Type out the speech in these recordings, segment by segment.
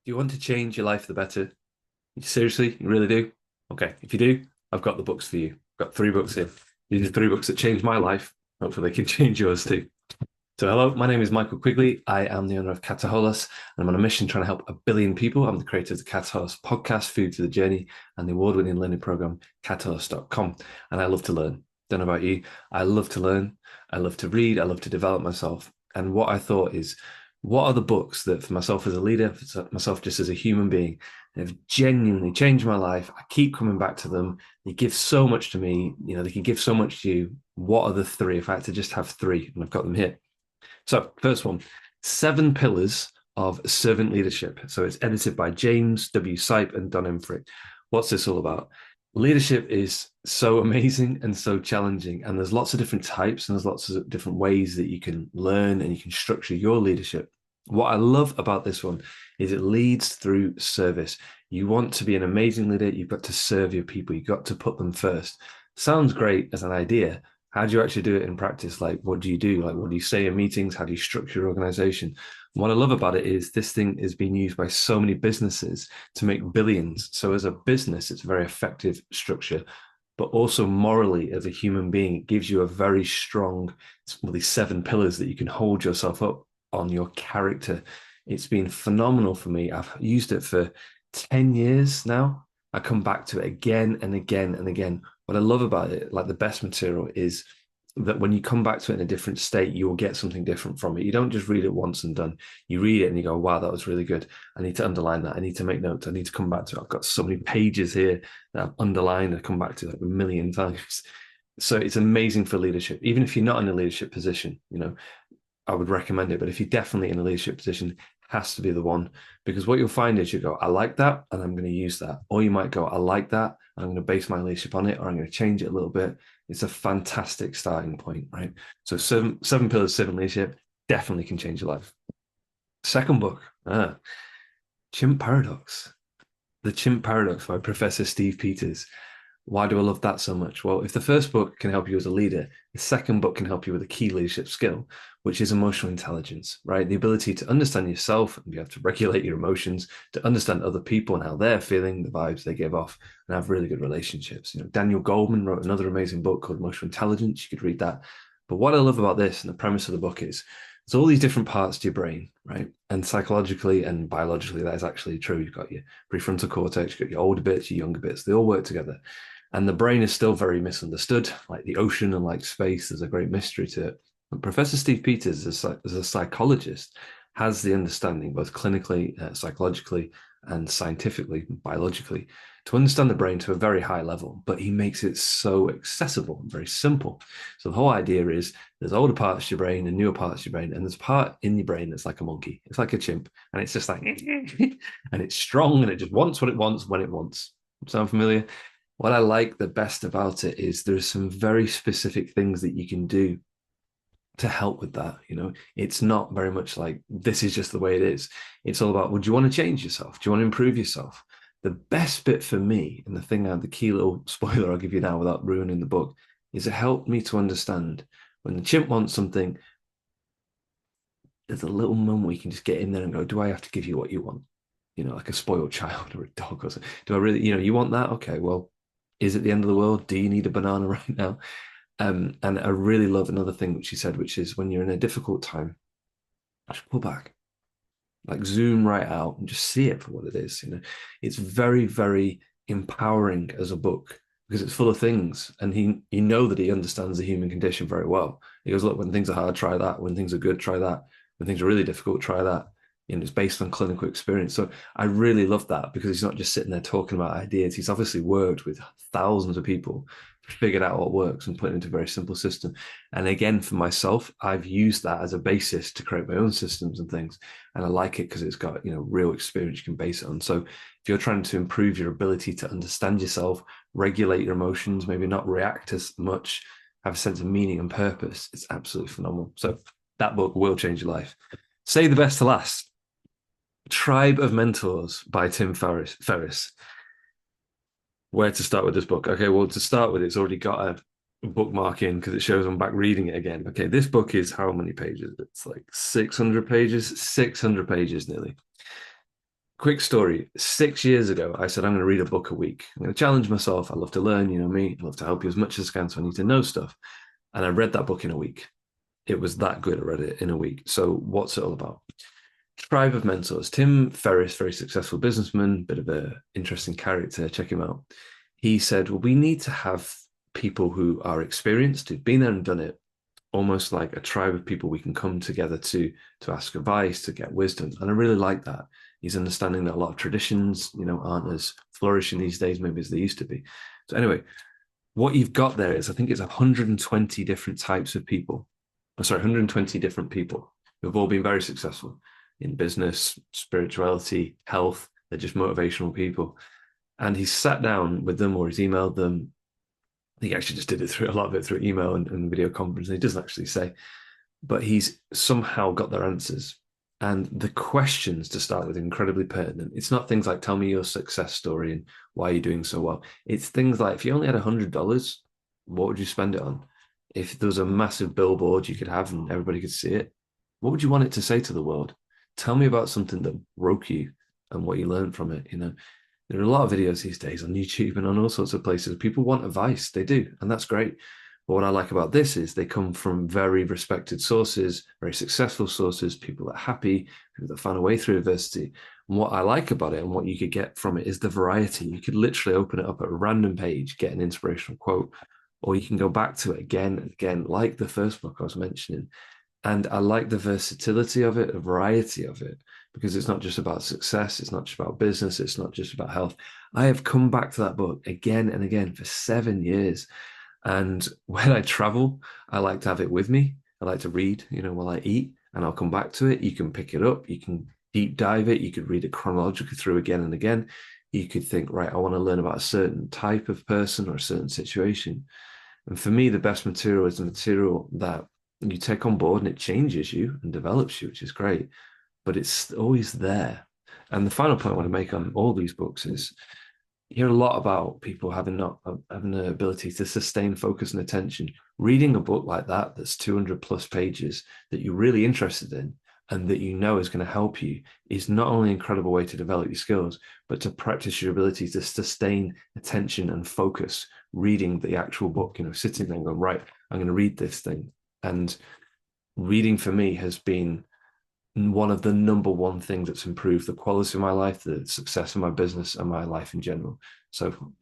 Do you want to change your life for the better? Seriously, you really do? Okay, if you do, I've got the books for you. I've got three books here. These are three books that changed my life. Hopefully, they can change yours too. So, hello, my name is Michael Quigley. I am the owner of Cataholas, and I'm on a mission trying to help a billion people. I'm the creator of the Cataholas podcast, Food to the Journey, and the award-winning learning program, Cataholas.com. And I love to learn. Don't know about you. I love to learn. I love to read. I love to develop myself. And what I thought is, what are the books that, for myself as a leader, for myself just as a human being, have genuinely changed my life? I keep coming back to them. They give so much to me. They can give so much to you. What are the three? If I had to just have three, and I've got them here. So, first one, Seven Pillars of Servant Leadership. So, it's edited by James W. Sipe and Don Emfrick. What's this all about? Leadership is so amazing and so challenging, and there's lots of different types and there's lots of different ways that you can learn and you can structure your leadership. What I love about this one is it leads through service. You want to be an amazing leader, you've got to serve your people, you've got to put them first. Sounds great as an idea. How do you actually do it in practice? Like, what do you do? Like, what do you say in meetings? How do you structure your organization? What I love about it is this thing is being used by so many businesses to make billions. So as a business, it's a very effective structure, but also morally as a human being, it gives you a very strong, well, these seven pillars that you can hold yourself up on your character. It's been phenomenal for me. I've used it for 10 years now. I come back to it again and again and again. What I love about it, like the best material, is that when you come back to it in a different state, you will get something different from it. You don't just read it once and done. You read it and you go, wow, that was really good. I need to underline that. I need to make notes. I need to come back to it. I've got so many pages here that I've underlined. I come back to like a million times. So it's amazing for leadership. Even if you're not in a leadership position, I would recommend it. But if you're definitely in a leadership position, has to be the one, because what you'll find is you go, I like that and I'm going to use that. Or you might go, I like that and I'm going to base my leadership on it, or I'm going to change it a little bit. It's a fantastic starting point, right? So seven pillars, seven leadership definitely can change your life. Second book, Chimp Paradox. The Chimp Paradox by Professor Steve Peters. Why do I love that so much? Well, if the first book can help you as a leader, the second book can help you with a key leadership skill, which is emotional intelligence, right? The ability to understand yourself and be able to regulate your emotions, to understand other people and how they're feeling, the vibes they give off, and have really good relationships. Daniel Goleman wrote another amazing book called Emotional Intelligence. You could read that. But what I love about this and the premise of the book is there's all these different parts to your brain, right? And psychologically and biologically, that is actually true. You've got your prefrontal cortex, you've got your older bits, your younger bits, they all work together. And the brain is still very misunderstood, like the ocean and like space. There's a great mystery to it. And Professor Steve Peters, as a psychologist, has the understanding, both clinically, psychologically, and scientifically, biologically, to understand the brain to a very high level. But he makes it so accessible and very simple. So the whole idea is there's older parts of your brain and newer parts of your brain, and there's part in your brain that's like a monkey. It's like a chimp, and it's just like, and it's strong, and it just wants what it wants when it wants. Sound familiar? What I like the best about it is there's some very specific things that you can do to help with that. It's not very much like this is just the way it is. It's all about, would you want to change yourself? Do you want to improve yourself? The best bit for me, and the thing, the key little spoiler I'll give you now without ruining the book, is it helped me to understand when the chimp wants something, there's a little moment where you can just get in there and go, do I have to give you what you want? Like a spoiled child or a dog or something. Do I really, you want that? Okay, well, is it the end of the world? Do you need a banana right now? And I really love another thing which he said, which is when you're in a difficult time, just pull back, like zoom right out and just see it for what it is. It's very, very empowering as a book because it's full of things, and you know that he understands the human condition very well. He goes, look, when things are hard, try that. When things are good, try that. When things are really difficult, try that. It's based on clinical experience. So I really love that because he's not just sitting there talking about ideas. He's obviously worked with thousands of people, figured out what works and put it into a very simple system. And again, for myself, I've used that as a basis to create my own systems and things. And I like it because it's got, real experience you can base it on. So if you're trying to improve your ability to understand yourself, regulate your emotions, maybe not react as much, have a sense of meaning and purpose, it's absolutely phenomenal. So that book will change your life. Say the best to last. Tribe of Mentors by Tim Ferriss. Where to start with this book? Okay, well, to start with, it's already got a bookmark in because it shows I'm back reading it again. Okay, this book is how many pages? It's like 600 pages, 600 pages nearly. quick story. 6 years ago, I said, I'm going to read a book a week. I'm going to challenge myself. I love to learn, you know me. I love to help you as much as I can. So I need to know stuff. And I read that book in a week. It was that good. I read it in a week. So what's it all about? Tribe of Mentors. Tim Ferriss, very successful businessman, bit of a interesting character. Check him out. He said, well, we need to have people who are experienced, who've been there and done it, almost like a tribe of people we can come together to ask advice, to get wisdom. And I really like that. He's understanding that a lot of traditions, aren't as flourishing these days, maybe as they used to be. So anyway, what you've got there is, I think it's 120 different types of people. I'm sorry, 120 different people who've all been very successful in business, spirituality, health. They're just motivational people. And he's sat down with them or he's emailed them. He actually just did it through a lot of it through email and video conference. He doesn't actually say, but he's somehow got their answers. And the questions to start with are incredibly pertinent. It's not things like, tell me your success story and why you're doing so well. It's things like, if you only had $100, what would you spend it on? If there was a massive billboard you could have and everybody could see it, what would you want it to say to the world? Tell me about something that broke you and what you learned from it. There are a lot of videos these days on YouTube and on all sorts of places. People want advice. They do. And that's great. But what I like about this is they come from very respected sources, very successful sources, people that are happy, people that found a way through adversity. And what I like about it and what you could get from it is the variety. You could literally open it up at a random page, get an inspirational quote, or you can go back to it again and again, like the first book I was mentioning. And I like the versatility of it, the variety of it, because it's not just about success. It's not just about business. It's not just about health. I have come back to that book again and again for 7 years. And when I travel, I like to have it with me. I like to read, while I eat, and I'll come back to it. You can pick it up. You can deep dive it. You could read it chronologically through again and again. You could think, right, I want to learn about a certain type of person or a certain situation. And for me, the best material is the material that you take on board and it changes you and develops you, which is great, but it's always there. And the final point I want to make on all these books is you hear a lot about people not having the ability to sustain focus and attention. Reading a book like that, that's 200 plus pages that you're really interested in and that is going to help you, is not only an incredible way to develop your skills, but to practice your ability to sustain attention and focus reading the actual book, sitting there and going, right, I'm going to read this thing. And reading for me has been one of the number one things that's improved the quality of my life, the success of my business, and my life in general. So,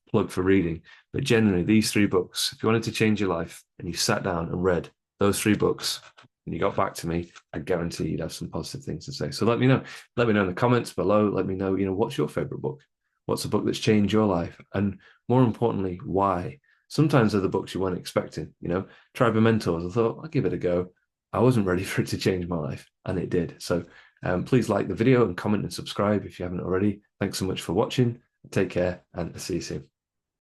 plug for reading. But generally, these three books, if you wanted to change your life and you sat down and read those three books and you got back to me, I guarantee you'd have some positive things to say. So let me know. Let me know in the comments below. Let me know, what's your favorite book? What's a book that's changed your life? And more importantly, why? Sometimes they're the books you weren't expecting, Tribe of Mentors. I thought, I'll give it a go. I wasn't ready for it to change my life, and it did. So please like the video and comment and subscribe if you haven't already. Thanks so much for watching. Take care, and see you soon.